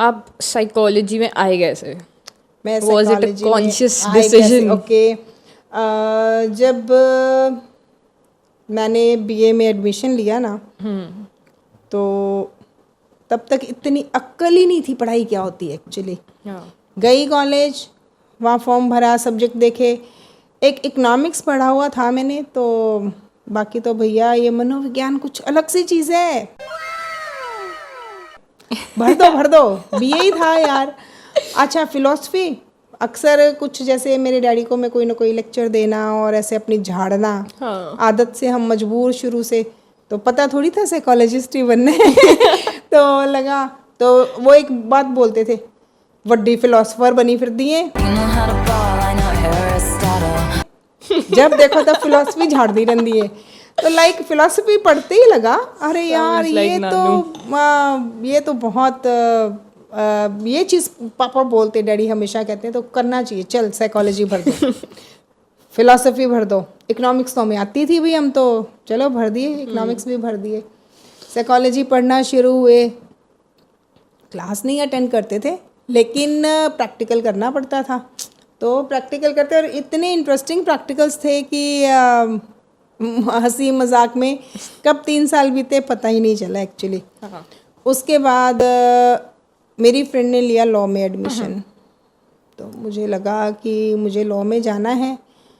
आप साइकोलॉजी में आए कैसे? मैं Was it a psychology में conscious आई कैसे? decision? ओके, जब मैंने बीए में एडमिशन लिया ना, तो तब तक इतनी अक्ल ही नहीं थी पढ़ाई क्या होती है एक्चुअली। गई कॉलेज, वहाँ फॉर्म भरा, सब्जेक्ट देखे, एक इकोनॉमिक्स पढ़ा हुआ था मैंने, तो बाकी तो भैया ये मनोविज्ञान कुछ अलग सी चीज़ है, भर दो बीए ही था यार। अच्छा, फिलॉसफी, अक्सर कुछ जैसे मेरे डैडी को मैं कोई ना कोई लेक्चर देना और ऐसे अपनी झाड़ना, आदत से हम मजबूर शुरू से, तो पता थोड़ी था साइकोलॉजिस्ट ही बनना है। तो लगा, तो वो एक बात बोलते थे, वड्डी फिलोसफर बनी फिरती है, जब देखो तब फिलोसफी झाड़ती रहती है। तो लाइक फिलोसफी पढ़ते ही लगा, अरे यार ये तो बहुत ये चीज़ पापा बोलते, डैडी हमेशा कहते हैं, तो करना चाहिए, चल साइकोलॉजी भर दो। फिलोसफी भर दो, इकोनॉमिक्स तो हमें आती थी भी, हम तो चलो भर दिए, इकोनॉमिक्स भी भर दिए। साइकोलॉजी पढ़ना शुरू हुए, क्लास नहीं अटेंड करते थे, लेकिन प्रैक्टिकल करना पड़ता था, तो प्रैक्टिकल करते, और इतने इंटरेस्टिंग प्रैक्टिकल्स थे कि हंसी मजाक में कब 3 साल बीते पता ही नहीं चला एक्चुअली। उसके बाद मेरी फ्रेंड ने लिया लॉ में एडमिशन, तो मुझे लगा कि मुझे लॉ में जाना है,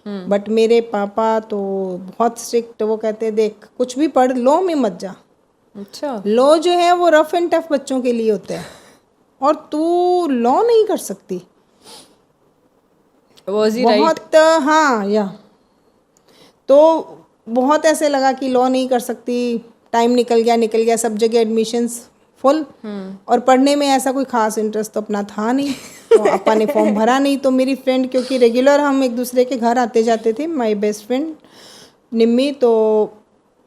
बट मेरे पापा तो बहुत स्ट्रिक्ट, वो कहते देख कुछ भी पढ़, लॉ में मत जा। अच्छा, लॉ जो है वो रफ एंड टफ बच्चों के लिए होता है, और तू लॉ नहीं कर सकती। Was he बहुत right? हाँ, या तो बहुत ऐसे लगा कि लॉ नहीं कर सकती, टाइम निकल गया, सब जगह एडमिशन्स फुल, और पढ़ने में ऐसा कोई खास इंटरेस्ट तो अपना था नहीं, तो अपा ने फॉर्म भरा नहीं। तो मेरी फ्रेंड, क्योंकि रेगुलर हम एक दूसरे के घर आते जाते थे, माय बेस्ट फ्रेंड निम्मी, तो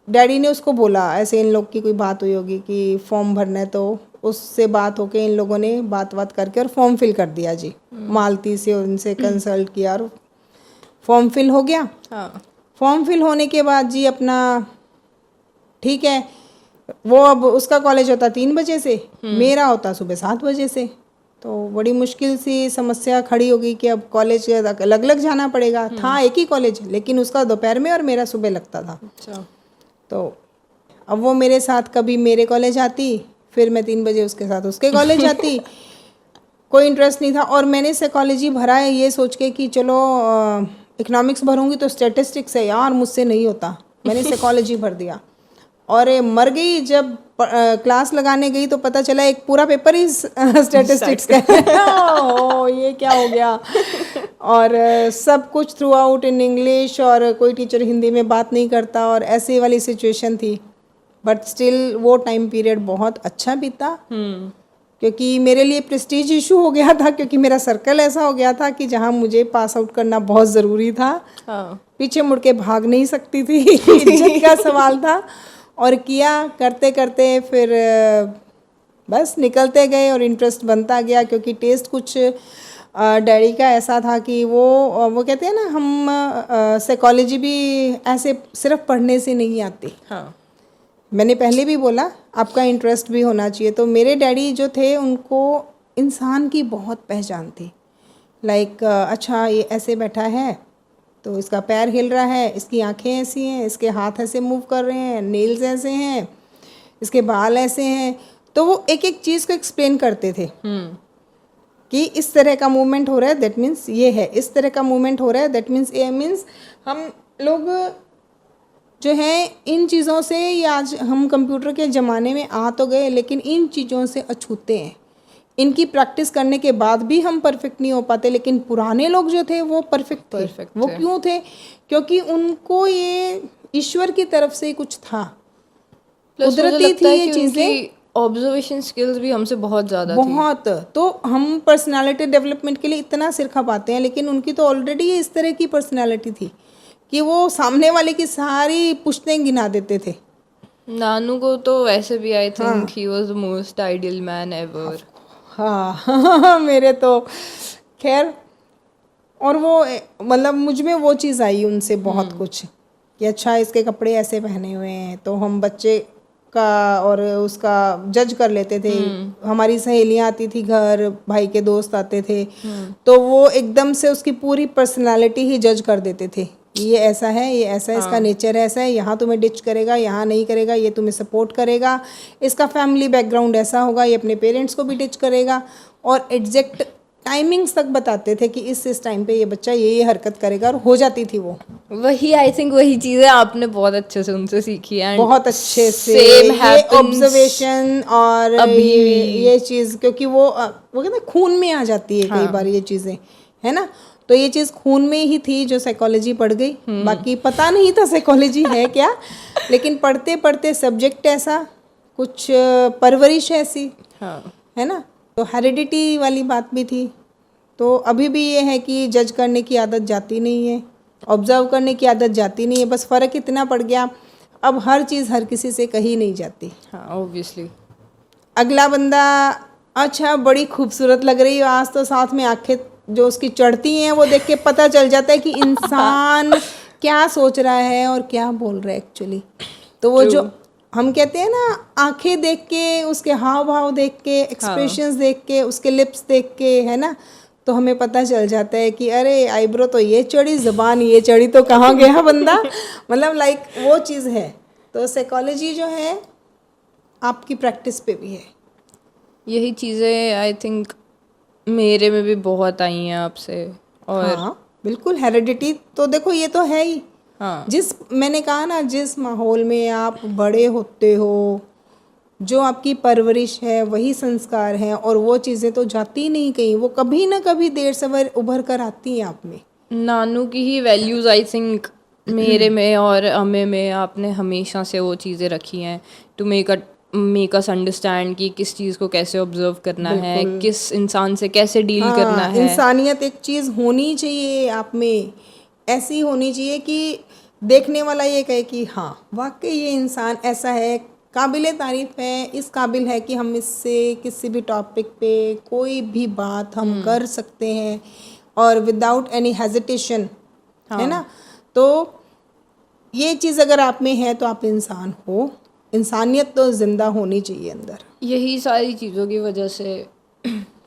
डैडी ने उसको बोला, ऐसे इन लोग की कोई बात हुई होगी कि फॉर्म भरना है, तो उससे बात होके इन लोगों ने बात करके और फॉर्म फिल कर दिया जी। मालती से उनसे कंसल्ट किया और फॉर्म फिल हो गया। फॉर्म फिल होने के बाद जी अपना ठीक है, वो अब उसका कॉलेज होता 3 बजे से, मेरा होता सुबह 7 बजे से, तो बड़ी मुश्किल सी समस्या खड़ी हो गई कि अब कॉलेज अलग अलग जाना पड़ेगा। था एक ही कॉलेज, लेकिन उसका दोपहर में और मेरा सुबह लगता था। अच्छा, तो अब वो मेरे साथ कभी मेरे कॉलेज आती, फिर मैं 3 बजे उसके साथ उसके कॉलेज आती। कोई इंटरेस्ट नहीं था, और मैंने साइकोलॉजी भरा है ये सोच के कि चलो इकोनॉमिक्स भरूंगी तो स्टैटिस्टिक्स है यार, मुझसे नहीं होता, मैंने साइकोलॉजी भर दिया। और मर गई, जब क्लास लगाने गई तो पता चला एक पूरा पेपर ही स्टैटिस्टिक्स का। ओ ये क्या हो गया। और सब कुछ थ्रू आउट इन इंग्लिश, और कोई टीचर हिंदी में बात नहीं करता, और ऐसी वाली सिचुएशन थी। बट स्टिल वो टाइम पीरियड बहुत अच्छा बीता, क्योंकि मेरे लिए प्रेस्टीज इशू हो गया था, क्योंकि मेरा सर्कल ऐसा हो गया था कि जहाँ मुझे पास आउट करना बहुत ज़रूरी था। पीछे मुड़ के भाग नहीं सकती थी। इज्जत का सवाल था, और किया, करते करते फिर बस निकलते गए, और इंटरेस्ट बनता गया, क्योंकि टेस्ट कुछ डैडी का ऐसा था कि वो कहते हैं ना, हम साइकोलॉजी भी ऐसे सिर्फ पढ़ने से नहीं आती। मैंने पहले भी बोला, आपका इंटरेस्ट भी होना चाहिए। तो मेरे डैडी जो थे, उनको इंसान की बहुत पहचान थी। लाइक अच्छा ये ऐसे बैठा है तो इसका पैर हिल रहा है, इसकी आंखें ऐसी हैं, इसके हाथ ऐसे मूव कर रहे हैं, नेल्स ऐसे हैं, इसके बाल ऐसे हैं। तो वो एक एक चीज़ को एक्सप्लेन करते थे कि इस तरह का मूवमेंट हो रहा है दैट मीन्स ये है, इस तरह का मूवमेंट हो रहा है दैट मीन्स ये। मीन्स हम लोग जो है इन चीज़ों से, ये आज हम कंप्यूटर के ज़माने में आ तो गए, लेकिन इन चीज़ों से अछूते हैं। इनकी प्रैक्टिस करने के बाद भी हम परफेक्ट नहीं हो पाते, लेकिन पुराने लोग जो थे वो परफेक्ट थे। वो क्यों थे? क्योंकि उनको ये ईश्वर की तरफ से कुछ था, कुदरती थी ये चीज़ें। ऑब्जर्वेशन स्किल्स भी हमसे बहुत ज़्यादा थी। बहुत। तो हम पर्सनालिटी डेवलपमेंट के लिए इतना सिर खपाते हैं, लेकिन उनकी तो ऑलरेडी इस तरह की पर्सनालिटी थी कि वो सामने वाले की सारी पुश्तें गिना देते थे। नानू को तो वैसे भी I think he was the most ideal man ever. हाँ मेरे तो खैर, और वो मतलब मुझ में वो चीज़ आई उनसे बहुत कुछ कि अच्छा इसके कपड़े ऐसे पहने हुए हैं, तो हम बच्चे का और उसका जज कर लेते थे। हमारी सहेलियां आती थी घर, भाई के दोस्त आते थे, तो वो एकदम से उसकी पूरी पर्सनालिटी ही जज कर देते थे। ये ऐसा है, ये ऐसा है, इसका नेचर ऐसा है, यहाँ तुम्हें डिच करेगा, यहाँ नहीं करेगा, ये तुम्हें सपोर्ट करेगा, इसका फैमिली बैकग्राउंड ऐसा होगा, ये अपने पेरेंट्स को भी डिच करेगा। और एग्जैक्ट टाइमिंग्स तक बताते थे कि इस टाइम पे ये बच्चा ये हरकत करेगा, और हो जाती थी वो। वही आई थिंक वही चीजें आपने बहुत अच्छे से उनसे सीखी है। बहुत अच्छे से सेम ये ऑब्जर्वेशन और ये चीज़, क्योंकि वो कहते हैं खून में आ जाती है कई बार ये चीज़ें, है ना। तो ये चीज़ खून में ही थी जो साइकोलॉजी पढ़ गई। बाकी पता नहीं था साइकोलॉजी है क्या, लेकिन पढ़ते पढ़ते सब्जेक्ट ऐसा, कुछ परवरिश ऐसी, है ना। तो हेरिडिटी वाली बात भी थी। तो अभी भी ये है कि जज करने की आदत जाती नहीं है, ऑब्जर्व करने की आदत जाती नहीं है। बस फ़र्क इतना पड़ गया, अब हर चीज़ हर किसी से कही नहीं जाती। हाँ ऑब्वियसली। अगला बंदा अच्छा बड़ी खूबसूरत लग रही है आज, तो साथ में आंखें जो उसकी चढ़ती हैं वो देख के पता चल जाता है कि इंसान क्या सोच रहा है और क्या बोल रहा है एक्चुअली। तो वो जो हम कहते हैं ना, आंखें देख के, उसके हाव भाव देख के, एक्सप्रेशंस देख के, उसके लिप्स देख के, है ना, तो हमें पता चल जाता है कि अरे आईब्रो तो ये चढ़ी, ज़बान ये चढ़ी, तो कहाँ गया बंदा। मतलब लाइक वो चीज़ है। तो साइकोलॉजी जो है आपकी प्रैक्टिस पे भी है। यही चीज़ें आई थिंक मेरे में भी बहुत आई हैं आपसे। और हाँ बिल्कुल, हेरिडिटी तो देखो ये तो है ही। हाँ जिस मैंने कहा ना, जिस माहौल में आप बड़े होते हो, जो आपकी परवरिश है वही संस्कार हैं, और वो चीज़ें तो जाती नहीं कहीं, वो कभी ना कभी देर सवेर उभर कर आती हैं आप में। नानू की ही वैल्यूज़ आई थिंक मेरे में और अम्मे में आपने हमेशा से वो चीज़ें रखी हैं टू मेक अस अंडरस्टैंड कि किस चीज़ को कैसे ऑब्जर्व करना है, किस इंसान से कैसे डील करना है। इंसानियत एक चीज़ होनी चाहिए आप में, ऐसी होनी चाहिए कि देखने वाला ये कहे कि हाँ वाकई ये इंसान ऐसा है, काबिल तारीफ़ है, इस काबिल है कि हम इससे किसी भी टॉपिक पे कोई भी बात हम कर सकते हैं और विदाउट एनी हेजिटेशन, है ना। तो ये चीज़ अगर आप में है तो आप इंसान हो। इंसानियत तो ज़िंदा होनी चाहिए अंदर। यही सारी चीज़ों की वजह से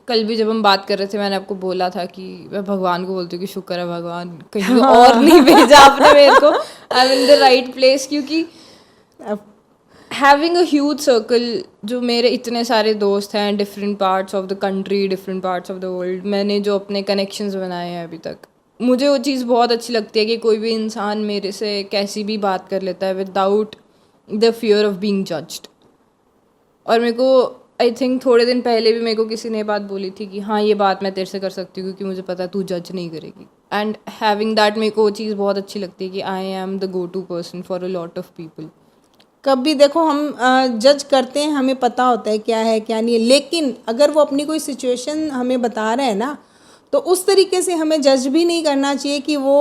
कल भी जब हम बात कर रहे थे, मैंने आपको बोला था कि मैं भगवान को बोलती हूँ कि शुक्र है भगवान कहीं और नहीं भेजा आपने मेरे को, I am in the right place. क्योंकि हैविंग अ ह्यूज सर्कल, जो मेरे इतने सारे दोस्त हैं different parts of the country, different parts of the world, मैंने जो अपने कनेक्शंस बनाए हैं अभी तक, मुझे वो चीज़ बहुत अच्छी लगती है कि कोई भी इंसान मेरे से कैसी भी बात कर लेता है without the fear of being judged. और मेरे को आई थिंक थोड़े दिन पहले भी मेरे को किसी ने बात बोली थी कि हाँ ये बात मैं तेरे से कर सकती हूँ क्योंकि मुझे पता है तू जज नहीं करेगी। एंड हैविंग दैट मेरे को वो चीज़ बहुत अच्छी लगती है कि I am the go to person for a lot of people. कभी देखो हम जज करते हैं, हमें पता होता है क्या है क्या नहीं है, लेकिन अगर वो अपनी कोई सिचुएशन हमें बता रहा है ना, तो उस तरीके से हमें जज भी नहीं करना चाहिए कि वो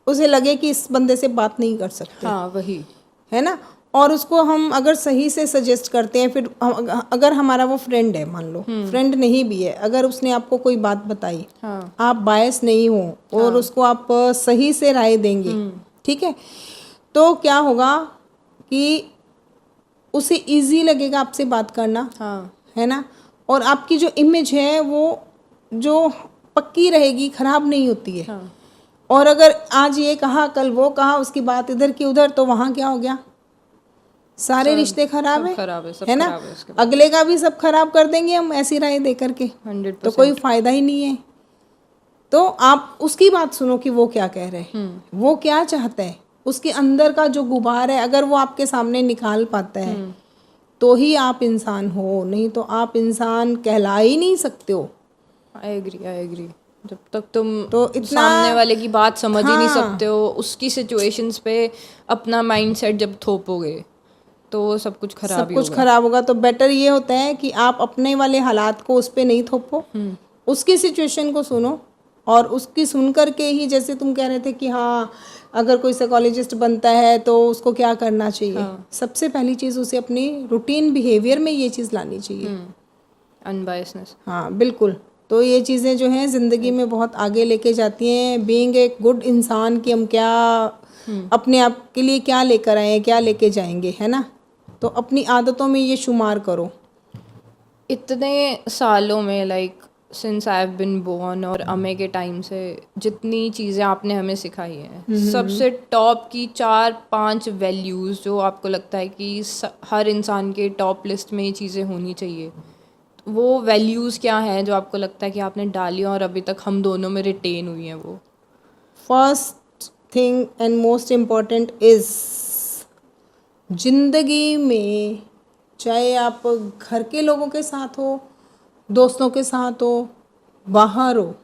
उसे लगे कि इस बंदे से बात नहीं कर सकते। हाँ वही है ना। और उसको हम अगर सही से सजेस्ट करते हैं, फिर अगर हमारा वो फ्रेंड है, मान लो फ्रेंड नहीं भी है, अगर उसने आपको कोई बात बताई, हाँ आप बायस नहीं हो और उसको आप सही से राय देंगे, ठीक है, तो क्या होगा कि उसे इजी लगेगा आपसे बात करना, हाँ है ना। और आपकी जो इमेज है वो जो पक्की रहेगी, खराब नहीं होती है। हाँ और अगर आज ये कहा कल वो कहा, उसकी बात इधर की उधर, तो वहाँ क्या हो गया, सारे रिश्ते खराब है ना। अगले का भी सब खराब कर देंगे हम ऐसी राय दे करके, 100%। तो कोई फायदा ही नहीं है। तो आप उसकी बात सुनो कि वो क्या कह रहे हैं, वो क्या चाहता है, उसके अंदर का जो गुबार है अगर वो आपके सामने निकाल पाता है तो ही आप इंसान हो, नहीं तो आप इंसान कहला ही नहीं सकते हो। I agree. जब तक तुम तो इतना सामने वाले की बात समझ ही नहीं सकते हो, उसकी सिचुएशंस पे अपना माइंडसेट जब थोपोगे तो वो सब कुछ खराब ही होगा। खराब होगा। तो बेटर ये होता है कि आप अपने वाले हालात को उस पर नहीं थोपो, उसकी सिचुएशन को सुनो, और उसकी सुन करके ही, जैसे तुम कह रहे थे कि हाँ अगर कोई साइकोलॉजिस्ट बनता है तो उसको क्या करना चाहिए, सबसे पहली चीज़ उसे अपनी रूटीन बिहेवियर में ये चीज़ लानी चाहिए, अनबायसनेस। हाँ बिल्कुल। तो ये चीज़ें जो हैं ज़िंदगी में बहुत आगे लेके जाती हैं। बीइंग एक गुड इंसान कि हम क्या अपने आप के लिए क्या लेकर आए हैं, क्या लेके जाएंगे, है ना। तो अपनी आदतों में ये शुमार करो। इतने सालों में like since I have been born और अमे के टाइम से जितनी चीज़ें आपने हमें सिखाई हैं, सबसे टॉप की 4-5 वैल्यूज़ जो आपको लगता है कि हर इंसान के टॉप लिस्ट में ये चीज़ें होनी चाहिए, वो वैल्यूज़ क्या हैं जो आपको लगता है कि आपने डाली और अभी तक हम दोनों में रिटेन हुई हैं? वो first thing and most important is, जिंदगी में चाहे आप घर के लोगों के साथ हो, दोस्तों के साथ हो, बाहर हो,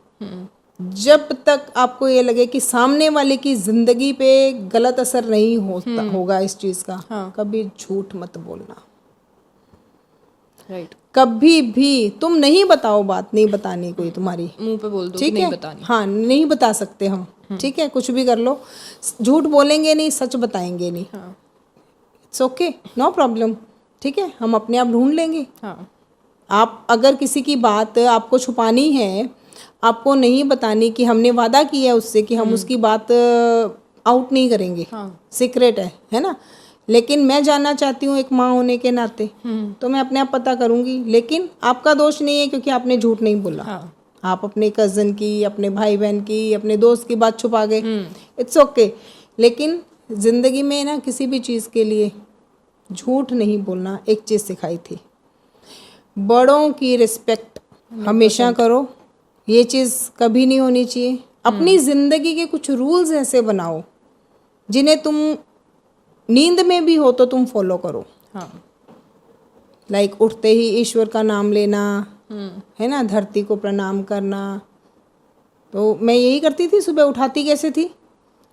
जब तक आपको ये लगे कि सामने वाले की ज़िंदगी पे गलत असर नहीं होगा इस चीज़ का, हाँ। कभी झूठ मत बोलना। राइट, कभी भी तुम नहीं बताओ, बात नहीं बतानी कोई तुम्हारी, मुंह पे बोल दो कि ठीक नहीं है? बतानी। हाँ, नहीं बता सकते हम, ठीक है? कुछ भी कर लो, झूठ बोलेंगे नहीं, सच बताएंगे नहीं। हाँ इट्स ओके, नो प्रॉब्लम, ठीक है? हम अपने आप ढूंढ लेंगे। हाँ आप अगर किसी की बात आपको छुपानी है, आपको नहीं बतानी, कि हमने वादा किया है उससे कि हम उसकी बात आउट नहीं करेंगे, हाँ सीक्रेट है ना, लेकिन मैं जानना चाहती हूँ एक माँ होने के नाते, तो मैं अपने आप पता करूँगी। लेकिन आपका दोष नहीं है क्योंकि आपने झूठ नहीं बोला। हाँ आप अपने कज़न की, अपने भाई बहन की, अपने दोस्त की बात छुपा गए, इट्स ओके। लेकिन ज़िंदगी में ना किसी भी चीज़ के लिए झूठ नहीं बोलना एक चीज़ सिखाई थी। बड़ों की रिस्पेक्ट हमेशा करो, ये चीज़ कभी नहीं होनी चाहिए। अपनी ज़िंदगी के कुछ रूल्स ऐसे बनाओ जिन्हें तुम नींद में भी हो तो तुम फॉलो करो। हाँ लाइक उठते ही ईश्वर का नाम लेना, है ना, धरती को प्रणाम करना। तो मैं यही करती थी, सुबह उठाती कैसे थी?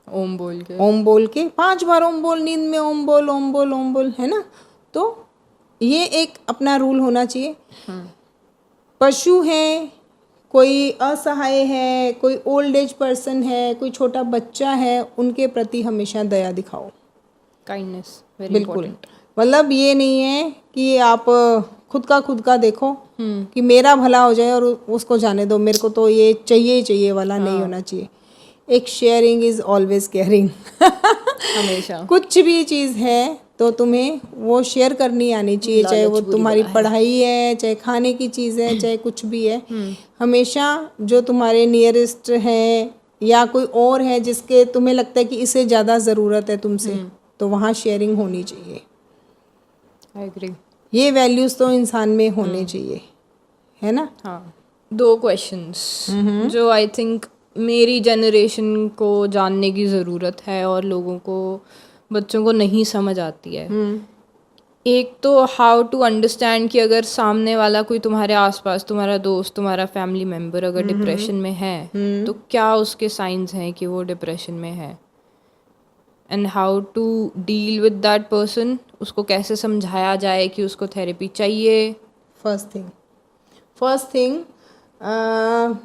ओम बोल के। ओम बोल के 5 बार ओम बोल, नींद में ओम बोल, ओम बोल, ओम बोल, है ना। तो ये एक अपना रूल होना चाहिए। पशु हैं, कोई असहाय है, कोई ओल्ड एज पर्सन है, कोई छोटा बच्चा है, उनके प्रति हमेशा दया दिखाओ। काइंडनेस वेरी बिल्कुल, इंपॉर्टेंट। मतलब ये नहीं है कि आप खुद का देखो कि मेरा भला हो जाए और उसको जाने दो, मेरे को तो ये चाहिए ही चाहिए वाला नहीं होना चाहिए। एक शेयरिंग इज ऑलवेज केयरिंग। हमेशा कुछ भी चीज़ है तो तुम्हें वो शेयर करनी आनी चाहिए, चाहे वो तुम्हारी पढ़ाई है, चाहे खाने की चीज़ है, चाहे कुछ भी है। हमेशा जो तुम्हारे नियरेस्ट है या कोई और है जिसके तुम्हें लगता है कि इसे ज़्यादा ज़रूरत है तुमसे, तो वहाँ शेयरिंग होनी चाहिए। I agree. ये वैल्यूज़ तो इंसान में होने चाहिए, है ना। हाँ, 2 क्वेश्चंस जो आई थिंक मेरी जनरेशन को जानने की ज़रूरत है और लोगों को, बच्चों को नहीं समझ आती है। एक तो हाउ टू अंडरस्टैंड कि अगर सामने वाला कोई तुम्हारे आसपास, तुम्हारा दोस्त, तुम्हारा फैमिली मेम्बर अगर डिप्रेशन में है तो क्या उसके साइंस हैं कि वो डिप्रेशन में है, and how to deal with that person. उसको कैसे समझाया जाए कि उसको थेरेपी चाहिए। फर्स्ट थिंग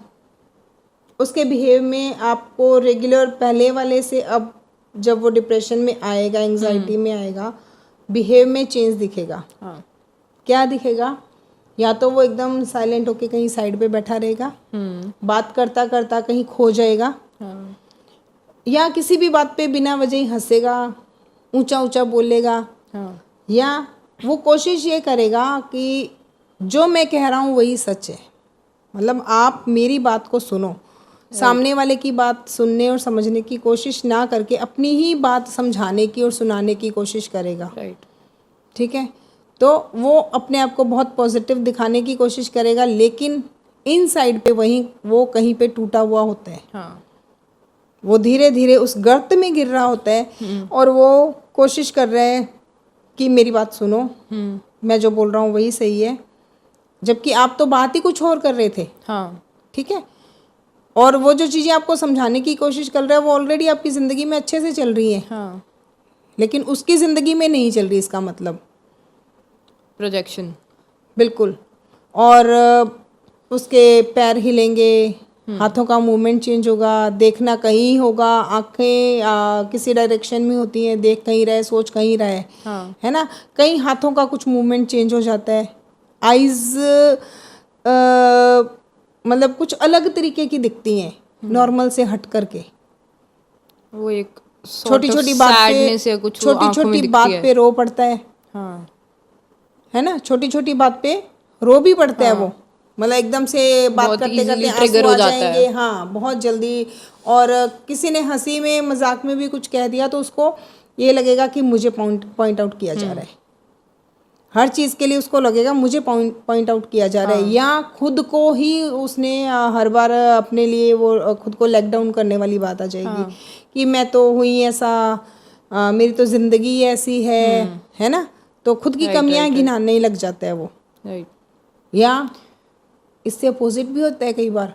उसके बिहेव में आपको रेगुलर पहले वाले से, अब जब वो डिप्रेशन में आएगा, एंजाइटी में आएगा, बिहेव में चेंज दिखेगा। हाँ, क्या दिखेगा? या तो वो एकदम साइलेंट होके कहीं साइड पे बैठा रहेगा, बात करता करता कहीं खो जाएगा, हाँ, या किसी भी बात पे बिना वजह ही हंसेगा, ऊंचा ऊंचा बोलेगा, हाँ, या वो कोशिश ये करेगा कि जो मैं कह रहा हूँ वही सच है। मतलब आप मेरी बात को सुनो, सामने वाले की बात सुनने और समझने की कोशिश ना करके अपनी ही बात समझाने की और सुनाने की कोशिश करेगा। राइट। ठीक है, तो वो अपने आप को बहुत पॉजिटिव दिखाने की कोशिश करेगा, लेकिन इन साइड पे वहीं वो कहीं पे टूटा हुआ होता है। हाँ, वो धीरे धीरे उस गर्त में गिर रहा होता है और वो कोशिश कर रहा है कि मेरी बात सुनो, मैं जो बोल रहा हूँ वही सही है, जबकि आप तो बात ही कुछ और कर रहे थे। हाँ, ठीक है, और वो जो चीज़ें आपको समझाने की कोशिश कर रहा है वो ऑलरेडी आपकी ज़िंदगी में अच्छे से चल रही हैं, हाँ, लेकिन उसकी ज़िंदगी में नहीं चल रही। इसका मतलब प्रोजेक्शन। बिल्कुल। और उसके पैर हिलेंगे, हाथों का मूवमेंट चेंज होगा, देखना कहीं होगा, आंखें किसी डायरेक्शन में होती हैं, देख कहीं रहे, सोच कहीं रहे, हाँ, है ना। कहीं हाथों का कुछ मूवमेंट चेंज हो जाता है, आइज़ मतलब कुछ अलग तरीके की दिखती हैं नॉर्मल से हट करके। वो एक छोटी छोटी बात पे, सैडनेस या कुछ छोटी छोटी बात पे रो पड़ता है, हाँ है ना, छोटी छोटी बात पे रो भी पड़ते हैं वो, मतलब एकदम से बात बहुत करते easily करते trigger आंसू हो आ जाता है। जाएंगे, हाँ बहुत जल्दी। और किसी ने हंसी में मजाक में भी कुछ कह दिया तो उसको ये लगेगा कि मुझे पॉइंट आउट किया जा रहा है, हर चीज़ के लिए उसको लगेगा मुझे पॉइंट आउट किया जा रहा है, या खुद को ही उसने हर बार अपने लिए वो खुद को लेग डाउन करने वाली बात आ जाएगी कि मैं तो हुई ऐसा, मेरी तो ज़िंदगी ऐसी है ना, तो खुद की कमियां गिनाने ही लग जाता है वो। राइट। या इससे अपोजिट भी होता है कई बार,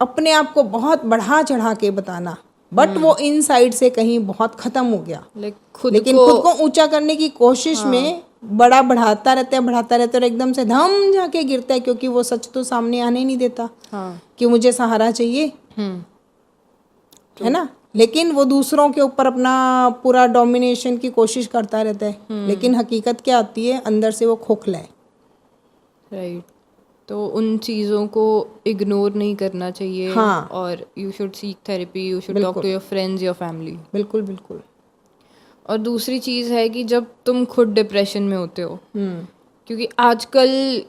अपने आप को बहुत बढ़ा चढ़ा के बताना, बट वो इनसाइड से कहीं बहुत ख़त्म हो गया, लेकिन खुद को ऊंचा करने की कोशिश में बड़ा बढ़ाता रहता है और एकदम से धम जाके गिरता है, क्योंकि वो सच तो सामने आने नहीं देता कि मुझे सहारा चाहिए, है ना। लेकिन वो दूसरों के ऊपर अपना पूरा डोमिनेशन की कोशिश करता रहता है, लेकिन हकीकत क्या आती है, अंदर से वो खोखला है। राइट। तो उन चीज़ों को इग्नोर नहीं करना चाहिए। हाँ। और you should seek therapy, you should talk to your friends, your family. बिल्कुल बिल्कुल। और दूसरी चीज़ है कि जब तुम खुद डिप्रेशन में होते हो, क्योंकि आजकल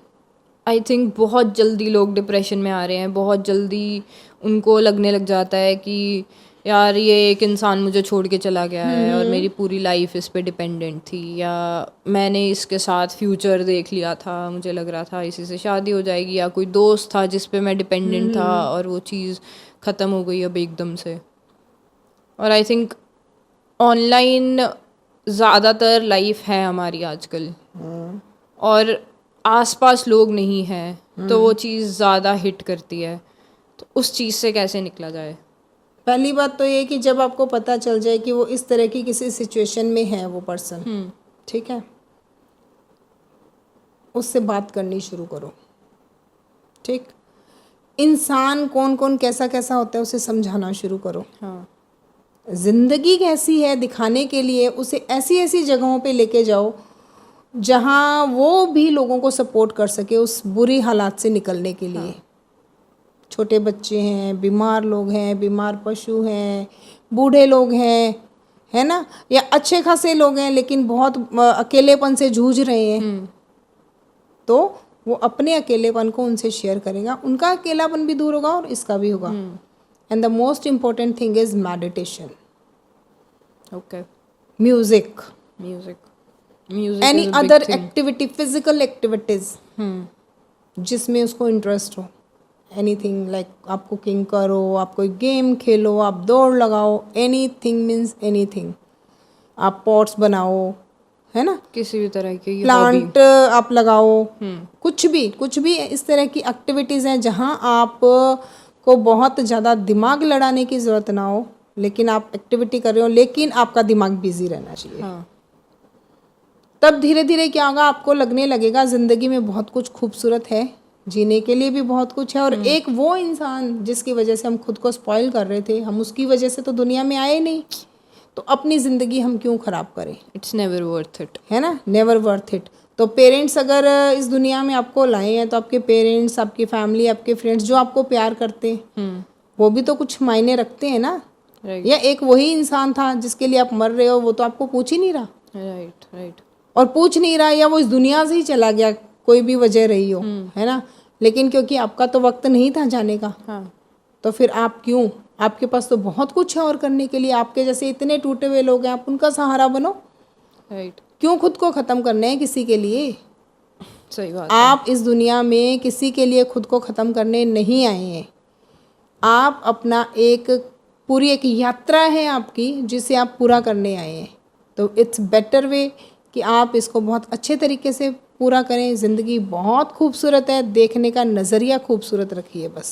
आई थिंक बहुत जल्दी लोग डिप्रेशन में आ रहे हैं, बहुत जल्दी उनको लगने लग जाता है कि यार ये एक इंसान मुझे छोड़ के चला गया है और मेरी पूरी लाइफ इस पे डिपेंडेंट थी, या मैंने इसके साथ फ्यूचर देख लिया था, मुझे लग रहा था इसी से शादी हो जाएगी, या कोई दोस्त था जिस पे मैं डिपेंडेंट था और वो चीज़ ख़त्म हो गई अब एकदम से। और आई थिंक ऑनलाइन ज़्यादातर लाइफ है हमारी आजकल, और आसपास लोग नहीं हैं, तो वो चीज़ ज़्यादा हिट करती है। तो उस चीज़ से कैसे निकला जाए? पहली बात तो ये कि जब आपको पता चल जाए कि वो इस तरह की किसी सिचुएशन में है वो पर्सन, ठीक है, उससे बात करनी शुरू करो। ठीक, इंसान कौन कौन कैसा कैसा होता है उसे समझाना शुरू करो। हाँ। जिंदगी कैसी है दिखाने के लिए उसे ऐसी ऐसी जगहों पे लेके जाओ जहाँ वो भी लोगों को सपोर्ट कर सके उस बुरी हालात से निकलने के लिए। छोटे बच्चे हैं, बीमार लोग हैं, बीमार पशु हैं, बूढ़े लोग हैं, है ना, या अच्छे खासे लोग हैं लेकिन बहुत अकेलेपन से जूझ रहे हैं, तो वो अपने अकेलेपन को उनसे शेयर करेगा, उनका अकेलापन भी दूर होगा और इसका भी होगा। And the most important thing is meditation, okay, music, any other activity, physical activities जिसमें उसको इंटरेस्ट हो, एनीथिंग लाइक आप कुकिंग करो, आप कोई गेम खेलो, आप दौड़ लगाओ, एनीथिंग मीन्स एनीथिंग, आप पॉट्स बनाओ, है ना, किसी भी तरह की प्लांट आप लगाओ, कुछ भी इस तरह की एक्टिविटीज़ हैं जहाँ आप को बहुत ज़्यादा दिमाग लड़ाने की ज़रूरत ना हो, लेकिन आप एक्टिविटी कर रहे हो लेकिन आपका दिमाग बिजी रहना चाहिए। तब धीरे धीरे क्या होगा, आपको लगने लगेगा ज़िंदगी में बहुत कुछ खूबसूरत है, जीने के लिए भी बहुत कुछ है, और एक वो इंसान जिसकी वजह से हम खुद को स्पॉइल कर रहे थे, हम उसकी वजह से तो दुनिया में आए नहीं, तो अपनी ज़िंदगी हम क्यों ख़राब करें। इट्स नेवर वर्थ इट, है ना, नेवर वर्थ इट। तो पेरेंट्स अगर इस दुनिया में आपको लाए हैं तो आपके पेरेंट्स, आपकी फैमिली, आपके फ्रेंड्स जो आपको प्यार करते हैं वो भी तो कुछ मायने रखते हैं ना। या एक वही इंसान था जिसके लिए आप मर रहे हो, वो तो आपको पूछ ही नहीं रहा, राइट, और पूछ नहीं रहा, या वो इस दुनिया से ही चला गया, कोई भी वजह रही हो, है ना, लेकिन क्योंकि आपका तो वक्त नहीं था जाने का, तो फिर आप क्यों, आपके पास तो बहुत कुछ है और करने के लिए, आपके जैसे इतने टूटे हुए लोग हैं, आप उनका सहारा बनो। राइट, क्यों खुद को ख़त्म करना है किसी के लिए। सही बात। आप इस दुनिया में किसी के लिए खुद को ख़त्म करने नहीं आए हैं, आप अपना पूरी एक यात्रा है आपकी जिसे आप पूरा करने आए हैं। तो इट्स बेटर वे कि आप इसको बहुत अच्छे तरीके से पूरा करें। ज़िंदगी बहुत खूबसूरत है, देखने का नज़रिया खूबसूरत रखिए बस।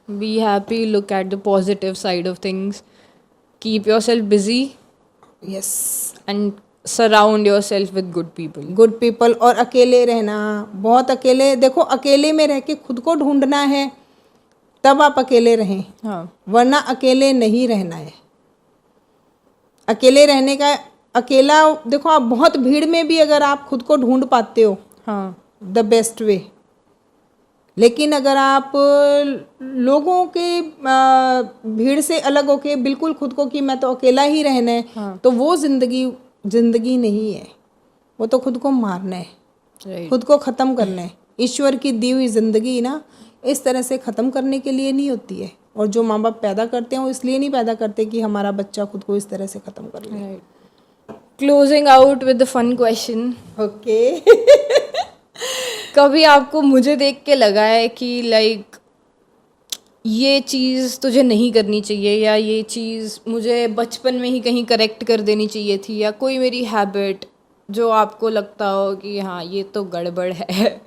Be happy, look at the positive side of things, keep your self busy, yes, and surround your self with good people. और अकेले रहना, बहुत अकेले, देखो अकेले में रह के खुद को ढूंढना है तब आप अकेले रहें, वरना अकेले नहीं रहना है। अकेले रहने का, अकेला देखो, आप बहुत भीड़ में भी अगर आप खुद को ढूंढ पाते हो, द बेस्ट वे। लेकिन अगर आप लोगों के भीड़ से अलग होके बिल्कुल खुद को कि मैं तो अकेला ही रहना है, तो वो जिंदगी नहीं है। वो तो खुद को मारना है, राइट। खुद को ख़त्म करना है। ईश्वर की दी हुई ज़िंदगी ना इस तरह से ख़त्म करने के लिए नहीं होती है, और जो माँ बाप पैदा करते हैं वो इसलिए नहीं पैदा करते कि हमारा बच्चा खुद को इस तरह से ख़त्म कर ले। Right. Closing out with the fun question. Okay. कभी आपको मुझे देख के लगा है कि लाइक ये चीज़ तुझे नहीं करनी चाहिए, या ये चीज़ मुझे बचपन में ही कहीं करेक्ट कर देनी चाहिए थी, या कोई मेरी हैबिट जो आपको लगता हो कि हाँ ये तो गड़बड़ है?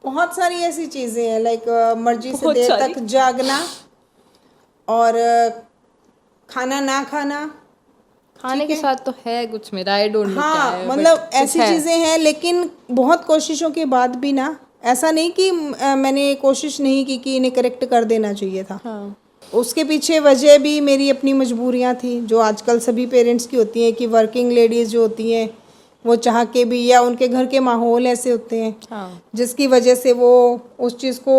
बहुत सारी ऐसी चीज़ें हैं, लाइक मर्जी से बहुत देर सारी। तक जागना, और खाना ना खाना। खाने के साथ तो है कुछ मेरा, आई डोंट नो क्या हाँ, है, मतलब but ऐसी कुछ है। चीज़ें हैं, लेकिन बहुत कोशिशों के बाद भी ना, ऐसा नहीं कि मैंने कोशिश नहीं की कि इन्हें करेक्ट कर देना चाहिए था। हाँ। उसके पीछे वजह भी मेरी अपनी मजबूरियां थी, जो आजकल सभी पेरेंट्स की होती हैं, कि वर्किंग लेडीज़ जो होती हैं वो चाह के भी, या उनके घर के माहौल ऐसे होते हैं हाँ। जिसकी वजह से वो उस चीज़ को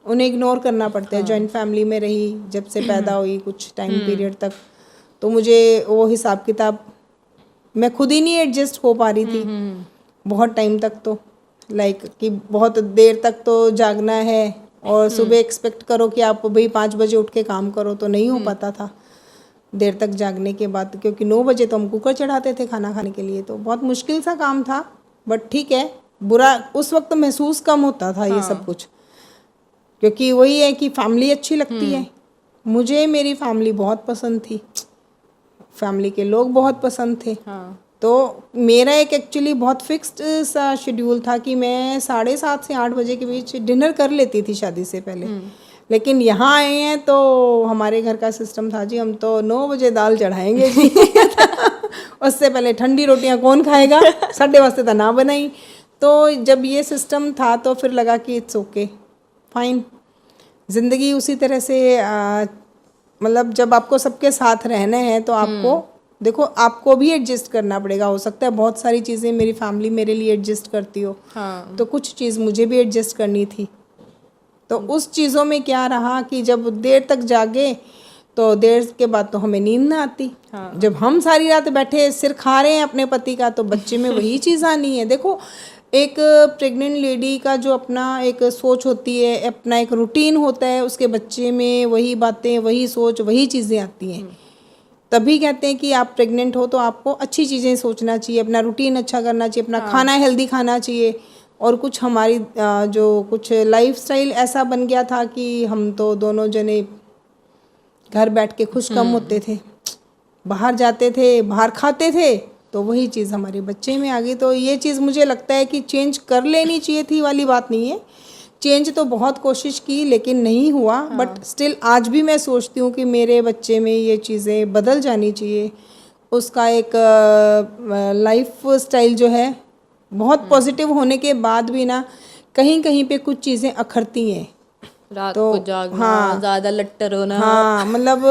उन्हें इग्नोर करना पड़ता है। जॉइंट फैमिली में रही जब से पैदा हुई कुछ टाइम पीरियड तक, तो मुझे वो हिसाब किताब मैं खुद ही नहीं एडजस्ट हो पा रही थी बहुत टाइम तक। तो लाइक कि बहुत देर तक तो जागना है, और सुबह एक्सपेक्ट करो कि आप भाई 5 बजे उठ के काम करो, तो नहीं हो पाता था देर तक जागने के बाद, क्योंकि 9 बजे तो हम कुकर चढ़ाते थे खाना खाने के लिए, तो बहुत मुश्किल सा काम था। बट ठीक है, बुरा उस वक्त महसूस कम होता था ये सब कुछ, क्योंकि वही है कि फैमिली अच्छी लगती है। मुझे मेरी फैमिली बहुत पसंद थी, फैमिली के लोग बहुत पसंद थे। हाँ। तो मेरा एक एक्चुअली बहुत फिक्स्ड सा शेड्यूल था कि मैं 7:30 से 8 बजे के बीच डिनर कर लेती थी शादी से पहले। लेकिन यहाँ आए हैं तो हमारे घर का सिस्टम था जी, हम तो 9 बजे दाल चढ़ाएंगे जी। उससे पहले ठंडी रोटियां कौन खाएगा, साढ़े वास्ते तो ना बनाई। तो जब ये सिस्टम था तो फिर लगा कि इट्स ओके, फाइन, ज़िंदगी उसी तरह से मतलब जब आपको सबके साथ रहना है तो आपको देखो, आपको भी एडजस्ट करना पड़ेगा। हो सकता है बहुत सारी चीज़ें मेरी फैमिली मेरे लिए एडजस्ट करती हो, हाँ। तो कुछ चीज़ मुझे भी एडजस्ट करनी थी। तो उस चीज़ों में क्या रहा कि जब देर तक जागे तो देर के बाद तो हमें नींद ना आती। हाँ। जब हम सारी रात बैठे सिर खा रहे हैं अपने पति का, तो बच्चे में वही चीज़ आनी है। देखो, एक प्रेग्नेंट लेडी का जो अपना एक सोच होती है, अपना एक रूटीन होता है, उसके बच्चे में वही बातें, वही सोच, वही चीज़ें आती हैं। तभी कहते हैं कि आप प्रेग्नेंट हो तो आपको अच्छी चीज़ें सोचना चाहिए, अपना रूटीन अच्छा करना चाहिए, अपना खाना हेल्दी खाना चाहिए। और कुछ हमारी जो कुछ लाइफस्टाइल ऐसा बन गया था कि हम तो दोनों जने घर बैठ के खुश कम होते थे, बाहर जाते थे, बाहर खाते थे, तो वही चीज़ हमारे बच्चे में आ गई। तो ये चीज़ मुझे लगता है कि चेंज कर लेनी चाहिए थी वाली बात नहीं है। चेंज तो बहुत कोशिश की लेकिन नहीं हुआ। बट स्टिल आज भी मैं सोचती हूँ कि मेरे बच्चे में ये चीज़ें बदल जानी चाहिए। उसका एक लाइफ स्टाइल जो है बहुत पॉजिटिव होने के बाद भी ना कहीं कहीं पे कुछ चीज़ें अखरती हैं। रात तो को जागना, हाँ, ज़्यादा लट्टर होना। हाँ, मतलब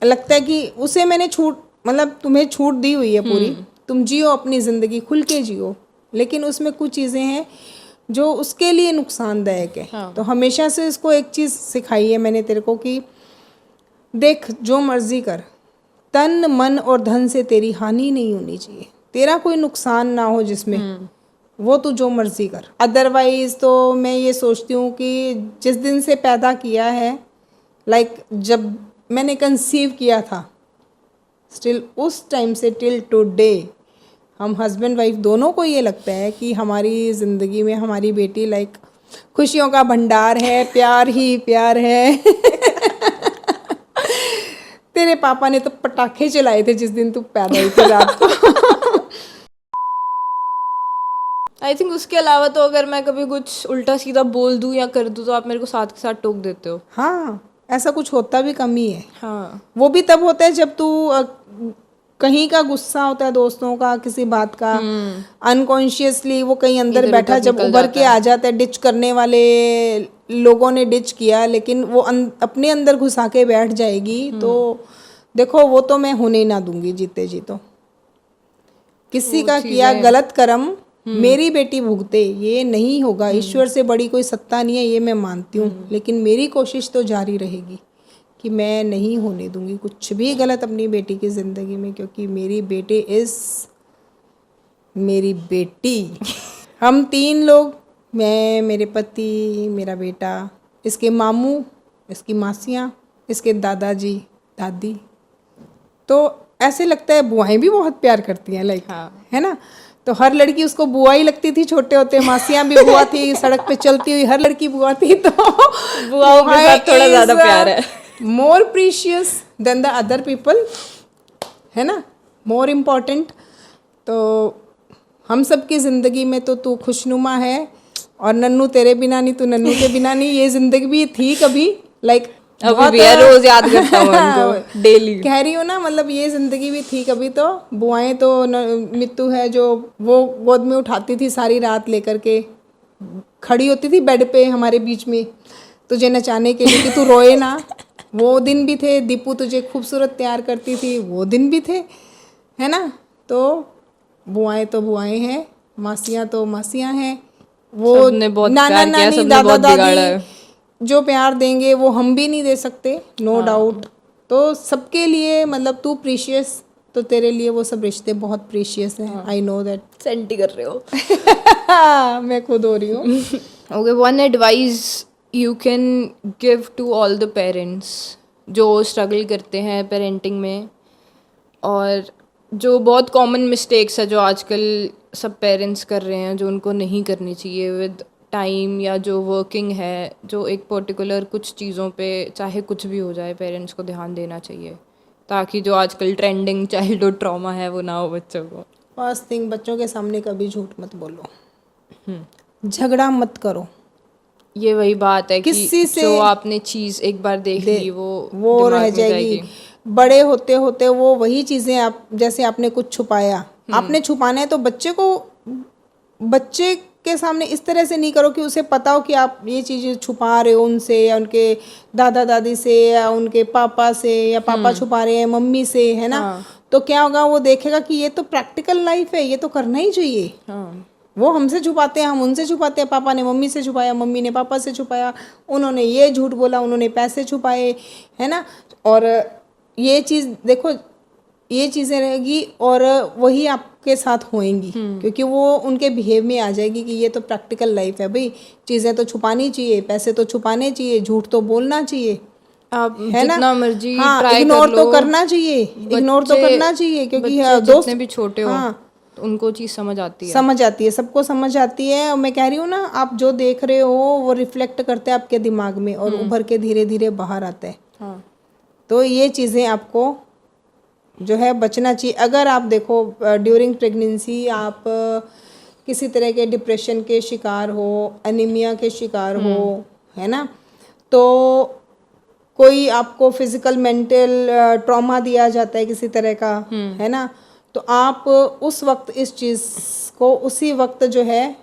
लगता है कि उसे मैंने छूट, मतलब तुम्हें छूट दी हुई है पूरी, तुम जियो अपनी ज़िंदगी, खुल के जियो, लेकिन उसमें कुछ चीज़ें हैं जो उसके लिए नुकसानदायक है। हाँ। तो हमेशा से इसको एक चीज़ सिखाई है मैंने तेरे को कि देख, जो मर्जी कर, तन मन और धन से तेरी हानि नहीं होनी चाहिए, तेरा कोई नुकसान ना हो जिसमें, वो तू जो मर्जी कर। अदरवाइज तो मैं ये सोचती हूँ कि जिस दिन से पैदा किया है, लाइक जब मैंने कंसीव किया था, स्टिल उस टाइम से टिल टुडे हम हस्बैंड वाइफ दोनों को ये लगता है कि हमारी ज़िंदगी में हमारी बेटी लाइक खुशियों का भंडार है, प्यार ही प्यार है। तेरे पापा ने तो पटाखे चलाए थे जिस दिन तू पैदा हुई थी रात को। आई थिंक उसके अलावा तो अगर मैं कभी कुछ उल्टा सीधा बोल दूँ या कर दूँ तो आप मेरे को साथ के साथ टोक देते हो। हाँ, ऐसा कुछ होता भी कम ही है। हाँ। वो भी तब होता है जब तू कहीं का गुस्सा होता है, दोस्तों का, किसी बात का, अनकॉन्शियसली वो कहीं अंदर बैठा जब उभर के आ जाता है। डिच करने वाले लोगों ने डिच किया, लेकिन वो अपने अंदर घुसा के बैठ जाएगी, तो देखो वो तो मैं होने ही ना दूंगी जीते जी। तो किसी का किया गलत कर्म मेरी बेटी भुगते, ये नहीं होगा। ईश्वर से बड़ी कोई सत्ता नहीं है, ये मैं मानती हूँ, लेकिन मेरी कोशिश तो जारी रहेगी कि मैं नहीं होने दूंगी कुछ भी गलत अपनी बेटी की ज़िंदगी में, क्योंकि मेरी बेटी मेरी बेटी हम 3 लोग, मैं, मेरे पति, मेरा बेटा, इसके मामू, इसकी मासियाँ, इसके दादाजी दादी। तो ऐसे लगता है बुआएं भी बहुत प्यार करती हैं, लाइक हाँ। है ना। तो हर लड़की उसको बुआ ही लगती थी छोटे होते, मासियाँ भी बुआ थी, सड़क पे चलती हुई हर लड़की बुआ थी। तो बुआओं के साथ थोड़ा ज़्यादा प्यार है। More precious than the other people, है ना, मोर इम्पॉर्टेंट। तो हम सब की ज़िंदगी में तो तू खुशनुमा है, और नन्नू तेरे बिना नहीं, तू नन्नू के बिना नहीं। ये ज़िंदगी भी थी कभी, लाइक अभी भी है, रोज याद करता हूँ उनको डेली। कह रही हूँ ना, मतलब ये ज़िंदगी भी थी कभी। तो बुआएं तो मित्तू है जो वो गोद में उठाती थी सारी रात, लेकर के खड़ी होती थी बेड पे हमारे बीच में तुझे नचाने के लिए कि तू रोए ना। वो दिन भी थे। दीपू तुझे खूबसूरत तैयार करती थी, वो दिन भी थे, है ना। तो बुआएं तो बुआएं हैं, मासियाँ तो मासियाँ हैं। वो सबने बहुत नाना प्यार किया, नानी सबने दादा बहुत बिगाड़ा है। दादी जो प्यार देंगे वो हम भी नहीं दे सकते, नो डाउट। तो सबके लिए मतलब तू प्रीशियस, तो तेरे लिए वो सब रिश्ते बहुत प्रीशियस हैं। I know that. सेंटी कर रहे हो। मैं खुद हो रही हूँ। Okay, one advice you can give to all the parents जो स्ट्रगल करते हैं पेरेंटिंग में, और जो बहुत कॉमन मिस्टेक्स है जो आजकल सब पेरेंट्स कर रहे हैं, जो उनको नहीं करनी चाहिए विद टाइम, या जो वर्किंग है, जो एक पर्टिकुलर कुछ चीज़ों पे चाहे कुछ भी हो जाए पेरेंट्स को ध्यान देना चाहिए, ताकि जो आजकल ट्रेंडिंग चाइल्डहुड ट्रॉमा है वो ना हो बच्चों को। फर्स्ट थिंग, बच्चों के सामने कभी झूठ मत बोलो, झगड़ा मत करो। ये वही बात है कि किसी से जो आपने चीज़ एक बार देख ली वो रह दिमाग में जाएगी। बड़े होते होते वो वही चीज़ें, आप जैसे आपने कुछ छुपाया, आपने छुपाना है तो बच्चे को, बच्चे के सामने इस तरह से नहीं करो कि उसे पता हो कि आप ये चीज़ छुपा रहे हो उनसे, या उनके दादा दादी से, या उनके पापा से, या पापा छुपा रहे हैं मम्मी से, है ना। तो क्या होगा, वो देखेगा कि ये तो प्रैक्टिकल लाइफ है, ये तो करना ही चाहिए। हाँ। वो हमसे छुपाते हैं, हम उनसे छुपाते हैं। पापा ने मम्मी से छुपाया, मम्मी ने पापा से छुपाया, उन्होंने ये झूठ बोला, उन्होंने पैसे छुपाए, है ना। और ये चीज़ देखो, ये चीज़ें रहेगी और वही आपके साथ होएंगी, क्योंकि वो उनके बिहेव में आ जाएगी कि ये तो प्रैक्टिकल लाइफ है भाई, चीज़ें तो छुपानी चाहिए, पैसे तो छुपाने चाहिए, झूठ तो बोलना चाहिए, आप है ना। जितना मर्जी हाँ, ट्राई कर इग्नोर लो, तो करना चाहिए, इग्नोर तो करना चाहिए, क्योंकि बच्चे जितने भी छोटे हो हाँ, तो उनको चीज़ समझ आती है, समझ आती है, सबको समझ आती है। और मैं कह रही हूँ ना, आप जो देख रहे हो वो रिफ्लेक्ट करते हैं आपके दिमाग में, और उभर के धीरे धीरे बाहर आता है। हाँ। तो ये चीज़ें आपको जो है बचना चाहिए। अगर आप देखो ड्यूरिंग प्रेगनेंसी आप किसी तरह के डिप्रेशन के शिकार हो, एनीमिया के शिकार हो, है ना, तो कोई आपको फिजिकल मेंटल ट्रॉमा दिया जाता है किसी तरह का, है ना, तो आप उस वक्त इस चीज़ को उसी वक्त जो है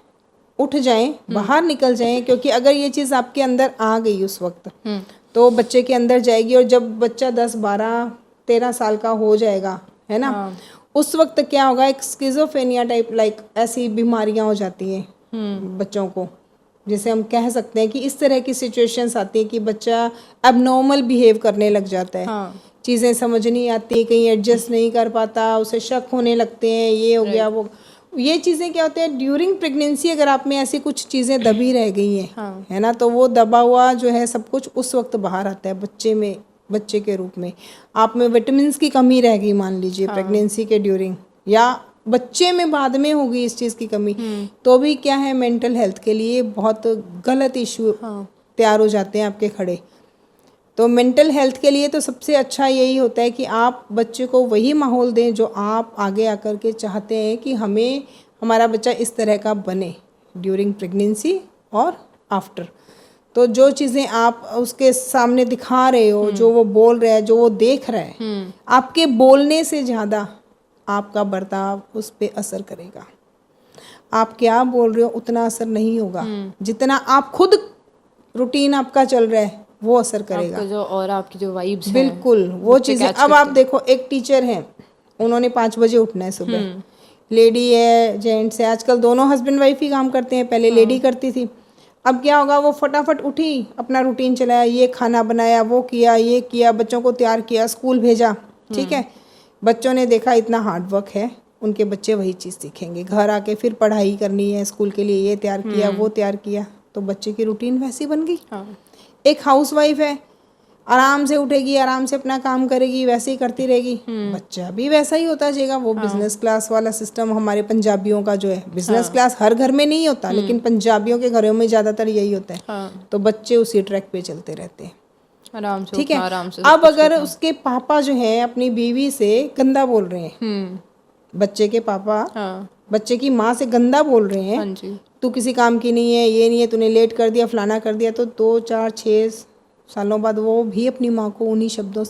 उठ जाएं, बाहर निकल जाएं, क्योंकि अगर ये चीज़ आपके अंदर आ गई उस वक्त तो बच्चे के अंदर जाएगी, और जब बच्चा 10, 12, 13 साल का हो जाएगा, है ना, उस वक्त क्या होगा, एक स्किज़ोफ्रेनिया टाइप लाइक ऐसी बीमारियां हो जाती हैं बच्चों को, जिसे हम कह सकते हैं कि इस तरह की सिचुएशंस आती है कि बच्चा एबनॉर्मल बिहेव करने लग जाता है। चीज़ें समझ नहीं आती, कहीं एडजस्ट नहीं कर पाता, उसे शक होने लगते हैं, ये हो गया वो। ये चीज़ें क्या होते हैं ड्यूरिंग प्रेगनेंसी, अगर आप में ऐसी कुछ चीज़ें दबी रह गई हैं, है ना, तो वो दबा हुआ जो है सब कुछ उस वक्त बाहर आता है बच्चे में, बच्चे के रूप में। आप में विटामिन्स की कमी रह गई मान लीजिए प्रेगनेंसी के ड्यूरिंग, या बच्चे में बाद में होगी इस चीज़ की कमी, तो भी क्या है, मेंटल हेल्थ के लिए बहुत गलत इशू तैयार हो जाते हैं आपके खड़े। तो मेंटल हेल्थ के लिए तो सबसे अच्छा यही होता है कि आप बच्चे को वही माहौल दें जो आप आगे आकर के चाहते हैं कि हमें हमारा बच्चा इस तरह का बने ड्यूरिंग प्रेगनेंसी और आफ्टर। तो जो चीज़ें आप उसके सामने दिखा रहे हो, जो वो बोल रहा है, जो वो देख रहा है, आपके बोलने से ज़्यादा आपका बर्ताव उस पर असर करेगा। आप क्या बोल रहे हो उतना असर नहीं होगा जितना आप खुद रूटीन आपका चल रहा है वो असर करेगा, आपका जो और आपकी जो वाइब्स हैं, बिल्कुल वो चीज़ें। अब आप देखो, एक टीचर हैं, उन्होंने 5 बजे उठना है सुबह, लेडी है जेंट्स है, आजकल दोनों हस्बैंड वाइफ ही काम करते हैं, पहले लेडी करती थी। अब क्या होगा, वो फटाफट उठी, अपना रूटीन चलाया, ये खाना बनाया, वो किया, ये किया, बच्चों को तैयार किया, स्कूल भेजा, ठीक है। बच्चों ने देखा इतना हार्ड वर्क है, उनके बच्चे वही चीज़ सीखेंगे। घर आके फिर पढ़ाई करनी है, स्कूल के लिए ये तैयार किया, वो तैयार किया, तो बच्चे की रूटीन वैसी बन गई। एक हाउसवाइफ है, आराम से उठेगी, आराम से अपना काम करेगी, वैसे ही करती रहेगी, बच्चा भी वैसा ही होता जाएगा। वो बिजनेस क्लास वाला सिस्टम हमारे पंजाबियों का जो है, बिजनेस क्लास हर घर में नहीं होता, लेकिन पंजाबियों के घरों में ज़्यादातर यही होता है। तो बच्चे उसी ट्रैक पे चलते रहते हैं, आराम से ठीक है। आराम से अब अगर उसके पापा जो है अपनी बीवी से गंदा बोल रहे हैं, बच्चे के पापा बच्चे की माँ से गंदा बोल रहे हैं, तू किसी काम की नहीं है, ये नहीं है, तूने लेट कर दिया, फलाना कर दिया, तो 2, 4, 6 सालों बाद वो भी अपनी माँ को उन्हीं शब्दों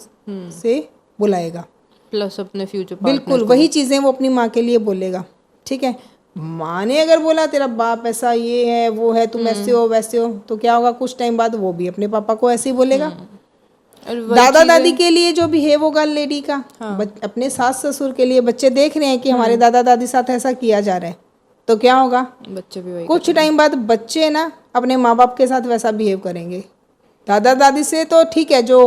से बुलाएगा, प्लस अपने फ्यूचर बिल्कुल वही चीज़ें वो अपनी माँ के लिए बोलेगा, ठीक है। माँ ने अगर बोला तेरा बाप ऐसा, ये है, वो है, तुम ऐसे हो वैसे हो, तो क्या होगा, कुछ टाइम बाद वो भी अपने पापा को ऐसे ही बोलेगा। दादा दादी के लिए जो बिहेव होगा लेडी का, अपने सास ससुर के लिए बच्चे देख रहे हैं कि हमारे दादा दादी साथ ऐसा किया जा रहा है, तो क्या होगा, बच्चे भी वही कुछ टाइम बाद बच्चे ना अपने माँ बाप के साथ वैसा बिहेव करेंगे। दादा दादी से तो ठीक है, जो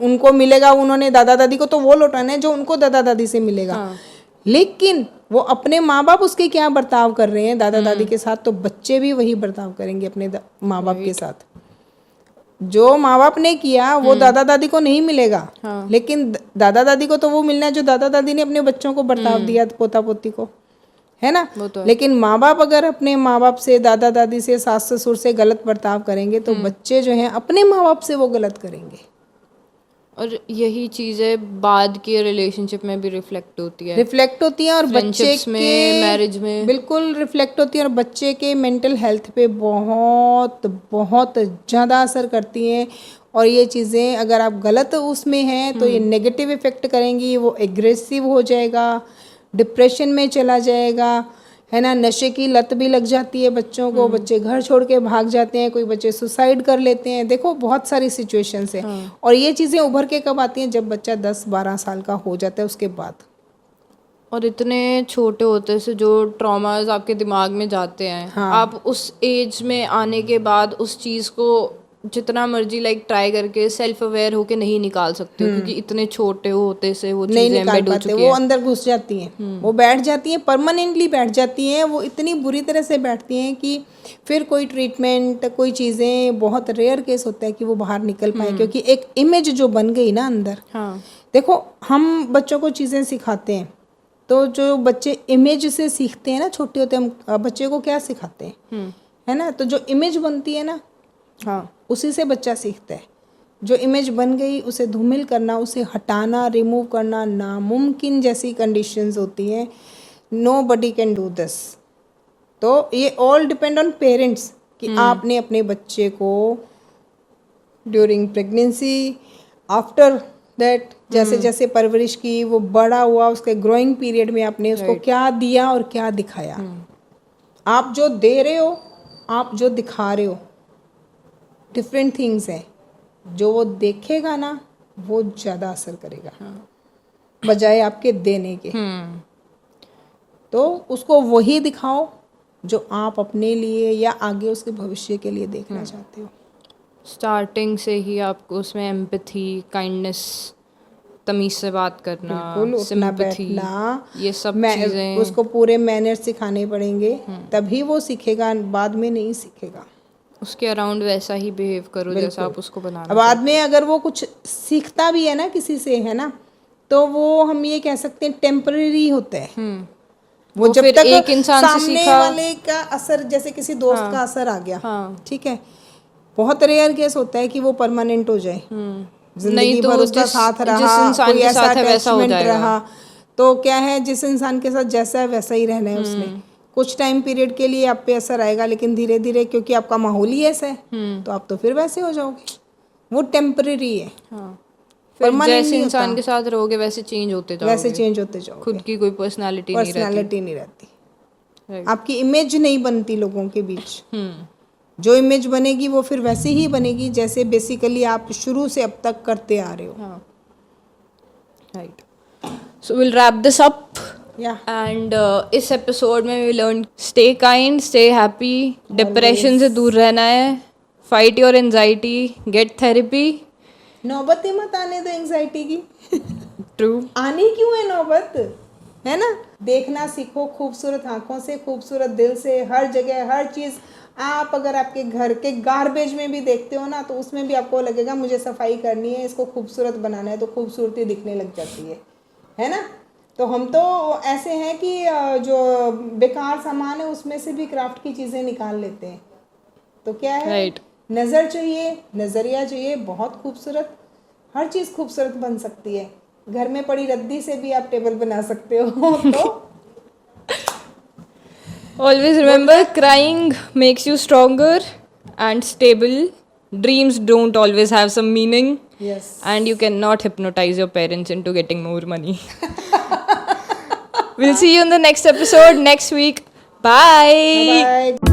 उनको मिलेगा, उन्होंने दादा दादी को तो वो लौटाना है जो उनको दादा दादी से मिलेगा, लेकिन वो अपने माँ बाप उसके क्या बर्ताव कर रहे हैं दादा दादी के साथ, तो बच्चे भी वही बर्ताव करेंगे अपने माँ बाप के साथ। जो माँ बाप ने किया वो दादा दादी को नहीं मिलेगा, लेकिन दादा दादी को तो वो मिलना है जो दादा दादी ने अपने बच्चों को बर्ताव दिया, पोता पोती को, है ना। तो लेकिन माँ बाप अगर अपने माँ बाप से, दादा दादी से, सास ससुर से गलत बर्ताव करेंगे, तो बच्चे जो हैं अपने माँ बाप से वो गलत करेंगे। और यही चीज़ें बाद के रिलेशनशिप में भी रिफ्लेक्ट होती है और बच्चे में, मैरिज में बिल्कुल रिफ्लेक्ट होती है, और बच्चे के मेंटल हेल्थ पे बहुत बहुत ज़्यादा असर करती हैं। और ये चीज़ें अगर आप गलत उसमें हैं तो ये नेगेटिव इफ़ेक्ट करेंगी, वो एग्रेसिव हो जाएगा, डिप्रेशन में चला जाएगा, है ना। नशे की लत भी लग जाती है बच्चों को, बच्चे घर छोड़ के भाग जाते हैं, कोई बच्चे सुसाइड कर लेते हैं, देखो बहुत सारी सिचुएशंस है। और ये चीज़ें उभर के कब आती हैं, जब बच्चा 10-12 साल का हो जाता है, उसके बाद। और इतने छोटे होते से जो ट्रॉमास आपके दिमाग में जाते हैं, आप उस एज में आने के बाद उस चीज़ को जितना मर्जी ट्राई करके सेल्फ अवेयर होके नहीं निकाल सकते हो, क्योंकि इतने छोटे होते से वो नहीं चीजें निकाल पाते, वो अंदर घुस जाती हैं, वो बैठ जाती हैं, परमानेंटली बैठ जाती हैं, वो इतनी बुरी तरह से बैठती हैं कि फिर कोई ट्रीटमेंट, कोई चीज़ें, बहुत रेयर केस होता है कि वो बाहर निकल पाए, क्योंकि एक इमेज जो बन गई ना अंदर। देखो हम बच्चों को चीज़ें सिखाते हैं, तो जो बच्चे इमेज से सीखते हैं ना, छोटे होते हम बच्चे को क्या सिखाते हैं, है ना, तो जो इमेज बनती है ना, उसी से बच्चा सीखता है। जो इमेज बन गई उसे धूमिल करना, उसे हटाना, रिमूव करना नामुमकिन जैसी कंडीशंस होती हैं। Nobody can do this. तो ये ऑल डिपेंड ऑन पेरेंट्स कि आपने अपने बच्चे को ड्यूरिंग प्रेगनेंसी, आफ्टर दैट, जैसे जैसे परवरिश की, वो बड़ा हुआ, उसके ग्रोइंग पीरियड में आपने उसको क्या दिया और क्या दिखाया। आप जो दे रहे हो, आप जो दिखा रहे हो, डिफरेंट थिंग्स हैं। जो वो देखेगा ना वो ज़्यादा असर करेगा बजाय आपके देने के। तो उसको वही दिखाओ जो आप अपने लिए या आगे उसके भविष्य के लिए देखना चाहते हो। स्टार्टिंग से ही आपको उसमें एम्पैथी, काइंडनेस, तमीज से बात करना, उठना बैठना, ये सब चीज़ें उसको पूरे मैनर्स सिखाने पड़ेंगे, तभी वो सीखेगा, बाद में नहीं सीखेगा। उसके अराउंड वैसा ही बिहेव करो जैसा आप उसको बनाना। बाद में अगर वो कुछ सीखता भी है ना किसी से, है ना, तो वो हम ये कह सकते हैं टेम्पररी होता है। वो जब तक एक इंसान से सीखा, वाले का असर, जैसे किसी दोस्त का असर आ गया, ठीक है, बहुत रेयर केस होता है कि वो परमानेंट हो जाए, जिंदगी भर उसका साथ रहा, कोई ऐसा अटैचमेंट रहा, तो क्या है, जिस इंसान के साथ जैसा है वैसा ही रहना है उसने। कुछ टाइम पीरियड के लिए आप पे असर आएगा, लेकिन धीरे धीरे क्योंकि आपका माहौल ही ऐसा है तो आप तो फिर वैसे हो जाओगे। वो टेम्पररी है। फिर जैसे इंसान के साथ रहोगे वैसे चेंज होते जाओगे, खुद की कोई पर्सनालिटी नहीं रहती। आपकी इमेज नहीं बनती लोगों के बीच। जो इमेज बनेगी वो फिर वैसे ही बनेगी जैसे बेसिकली आप शुरू से अब तक करते आ रहे हो। Right. So will wrap this up या एंड इस एपिसोड में we learn stay kind, stay happy, depression से दूर रहना है, fight your anxiety, get therapy. नौबत ही मत आने दो एंजाइटी की. ट्रू. आनी क्यों है नौबत, है ना. देखना सीखो खूबसूरत आंखों से, खूबसूरत दिल से, हर जगह हर चीज़. आप अगर आपके घर के गार्बेज में भी देखते हो ना, तो उसमें भी आपको लगेगा मुझे सफाई करनी है, इसको खूबसूरत बनाना है, तो खूबसूरती दिखने लग जाती है ना. तो हम तो ऐसे हैं कि जो बेकार सामान है उसमें से भी क्राफ्ट की चीज़ें निकाल लेते हैं. तो क्या है, राइट. नज़र चाहिए, नज़रिया चाहिए, बहुत खूबसूरत. हर चीज़ खूबसूरत बन सकती है. घर में पड़ी रद्दी से भी आप टेबल बना सकते हो. तो Always remember, crying makes you stronger and stable. Dreams don't always have some meaning. Yes. And you cannot hypnotize your parents into getting more money. We'll see you in the next episode next week. Bye. Bye.